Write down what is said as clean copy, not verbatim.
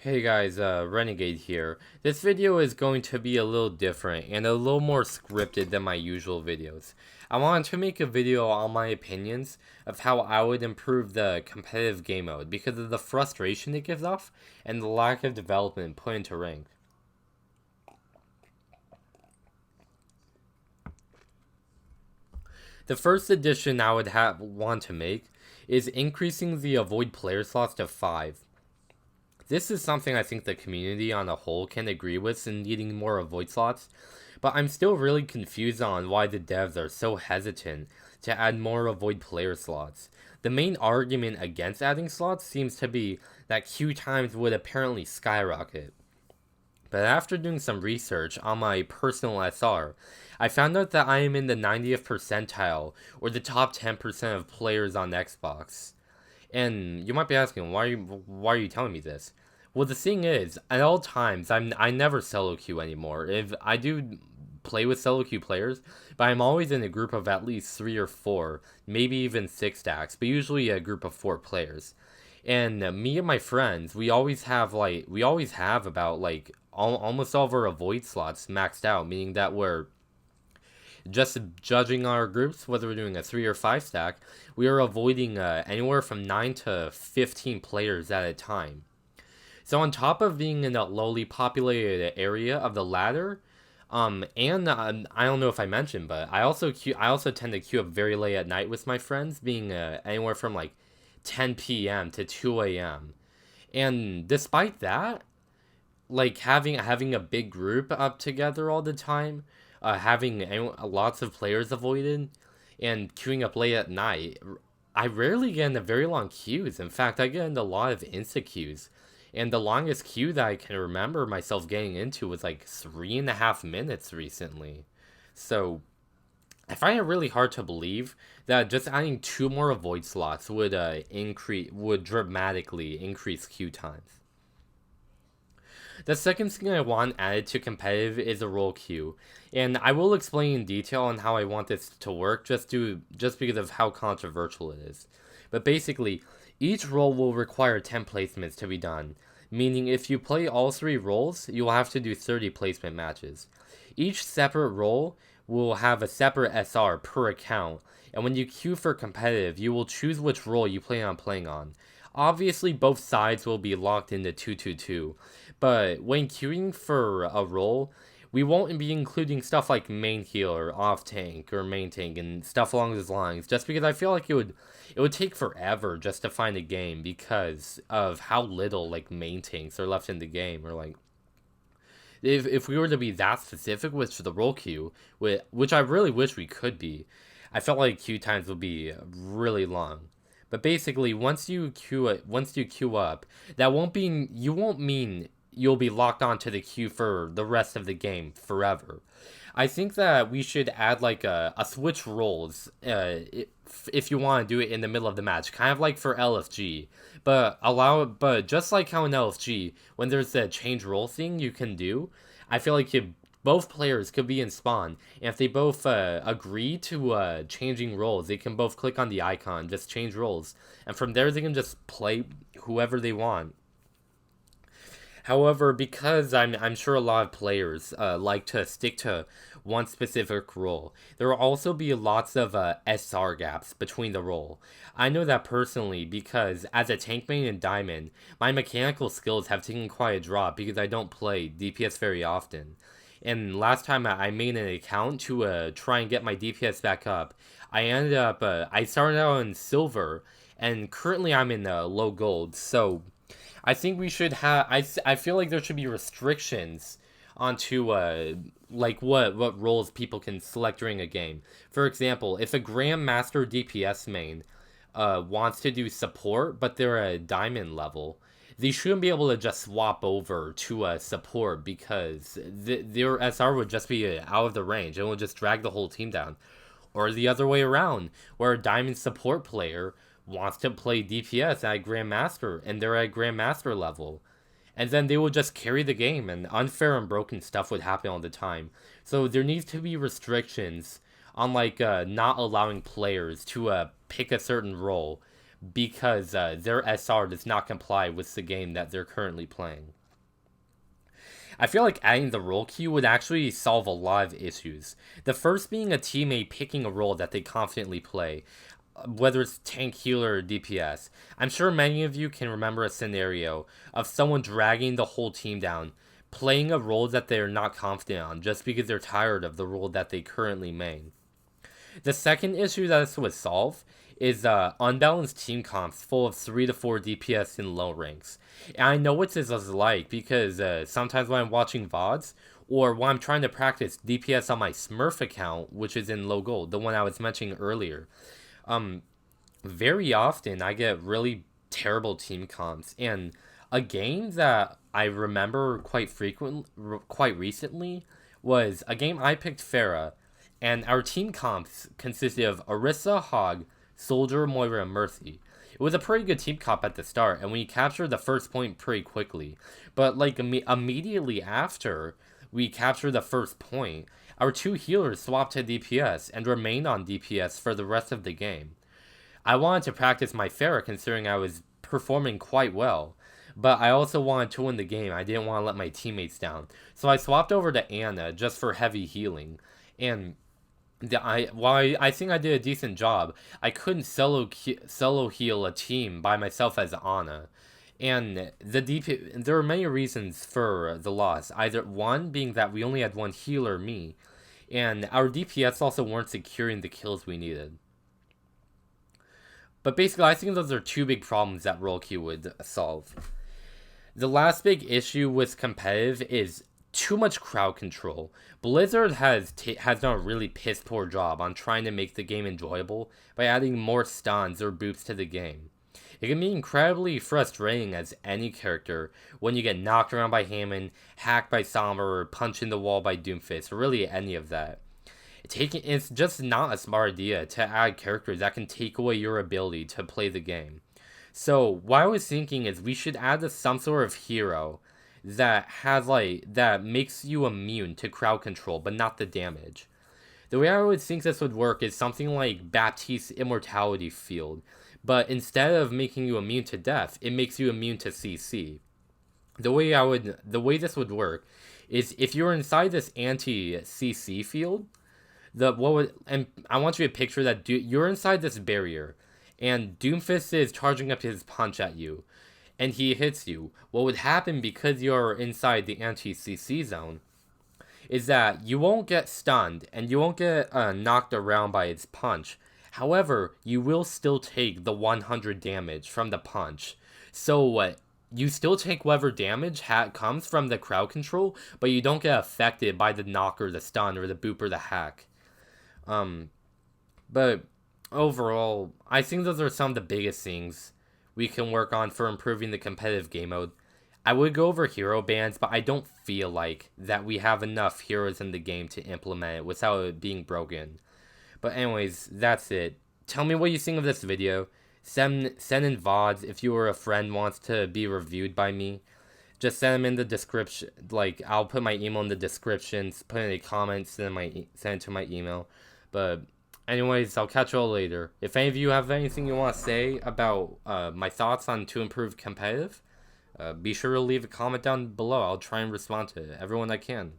Hey guys, Renegade here. This video is going to be a little different and a little more scripted than my usual videos. I wanted to make a video on my opinions of how I would improve the competitive game mode because of the frustration it gives off and the lack of development put into rank. The first addition I would want to make is increasing the avoid player slots to 5. This is something I think the community on a whole can agree with in needing more avoid slots, but I'm still really confused on why the devs are so hesitant to add more avoid player slots. The main argument against adding slots seems to be that queue times would apparently skyrocket. But after doing some research on my personal SR, I found out that I am in the 90th percentile, or the top 10% of players on Xbox. And you might be asking, why are you telling me this? Well, the thing is, at all times, I never solo queue anymore. If I do play with solo queue players, but I'm always in a group of at least 3 or 4, maybe even 6 stacks, but usually a group of 4 players. And me and my friends, we always have about almost all of our avoid slots maxed out, meaning that we're just judging our groups, whether we're doing a 3 or 5 stack, we are avoiding anywhere from 9 to 15 players at a time. So on top of being in a lowly populated area of the ladder, and I don't know if I mentioned, but I also tend to queue up very late at night with my friends, being anywhere from like 10 p.m. to 2 a.m. And despite that, like having a big group up together all the time, having lots of players avoided, and queuing up late at night, I rarely get into very long queues. In fact, I get into a lot of insta queues, and the longest queue that I can remember myself getting into was like 3.5 minutes recently. So I find it really hard to believe that just adding 2 more avoid slots would dramatically increase queue times. The second thing I want added to competitive is a role queue, and I will explain in detail on how I want this to work just because of how controversial it is. But basically, each role will require 10 placements to be done, meaning if you play all 3 roles, you will have to do 30 placement matches. Each separate role will have a separate SR per account, and when you queue for competitive, you will choose which role you plan on playing on. Obviously, both sides will be locked into 2-2-2, but when queuing for a role, we won't be including stuff like main healer, off tank, or main tank, and stuff along those lines, just because I feel like it would take forever just to find a game because of how little like main tanks are left in the game, or like if we were to be that specific with the role queue, which I really wish we could be, I felt like queue times would be really long. But basically, once you queue up, that won't mean you'll be locked onto the queue for the rest of the game forever. I think that we should add like a switch roles if you want to do it in the middle of the match, kind of like for LFG. But just like how in LFG, when there's the change role thing you can do, I feel like both players could be in spawn, and if they both agree to changing roles, they can both click on the icon, just change roles, and from there they can just play whoever they want. However, because I'm sure a lot of players like to stick to one specific role, there will also be lots of SR gaps between the role. I know that personally because as a tank main in Diamond, my mechanical skills have taken quite a drop because I don't play DPS very often. And last time I made an account to try and get my DPS back up, I started out in silver, and currently I'm in low gold. So I think we should have. I feel like there should be restrictions onto like what roles people can select during a game. For example, if a Grandmaster DPS main wants to do support, but they're a diamond level, they shouldn't be able to just swap over to a support because their SR would just be out of the range. It would just drag the whole team down. Or the other way around, where a diamond support player wants to play DPS at Grandmaster and they're at Grandmaster level. And then they would just carry the game, and unfair and broken stuff would happen all the time. So there needs to be restrictions on like not allowing players to pick a certain role, because their SR does not comply with the game that they're currently playing. I feel like adding the role queue would actually solve a lot of issues. The first being a teammate picking a role that they confidently play, whether it's tank, healer, or DPS. I'm sure many of you can remember a scenario of someone dragging the whole team down, playing a role that they're not confident on just because they're tired of the role that they currently main. The second issue that this would solve is unbalanced team comps full of 3 to 4 DPS in low ranks. And I know what this is like because sometimes when I'm watching VODs or when I'm trying to practice DPS on my Smurf account, which is in low gold, the one I was mentioning earlier, very often I get really terrible team comps. And a game that I remember quite recently was a game I picked Pharah, and our team comps consisted of Orisa, Hog, Soldier, Moira, and Mercy. It was a pretty good team comp at the start, and we captured the first point pretty quickly. But like immediately after we captured the first point, our two healers swapped to DPS and remained on DPS for the rest of the game. I wanted to practice my Pharah considering I was performing quite well, but I also wanted to win the game. I didn't want to let my teammates down. So I swapped over to Ana just for heavy healing. And while I think I did a decent job, I couldn't solo heal a team by myself as Ana. And there were many reasons for the loss. Either one being that we only had one healer, me, and our DPS also weren't securing the kills we needed. But basically, I think those are two big problems that role queue would solve. The last big issue with competitive is too much crowd control. Blizzard has done a really piss poor job on trying to make the game enjoyable by adding more stuns or boops to the game. It can be incredibly frustrating as any character when you get knocked around by Hammond, hacked by Somber, or punched in the wall by Doomfist, or really any of that. It's just not a smart idea to add characters that can take away your ability to play the game. So what I was thinking is we should add some sort of hero that that makes you immune to crowd control, but not the damage. The way I would think this would work is something like Baptiste's Immortality Field, but instead of making you immune to death, it makes you immune to CC. The way this would work is if you're inside this anti-CC field, and I want you to picture that you're inside this barrier, and Doomfist is charging up his punch at you, and he hits you. What would happen because you're inside the anti-CC zone is that you won't get stunned and you won't get knocked around by its punch. However, you will still take the 100 damage from the punch. So you still take whatever damage comes from the crowd control, but you don't get affected by the knock or the stun or the boop or the hack. But overall, I think those are some of the biggest things we can work on for improving the competitive game mode. I would go over hero bans, but I don't feel like that we have enough heroes in the game to implement it without it being broken. But anyways, that's it. Tell me what you think of this video. Send in VODs if you or a friend wants to be reviewed by me. Just send them in the description. Like, I'll put my email in the description. Put in the comments, send it to my email. But anyways, I'll catch you all later. If any of you have anything you want to say about my thoughts on to improve competitive, be sure to leave a comment down below. I'll try and respond to everyone I can.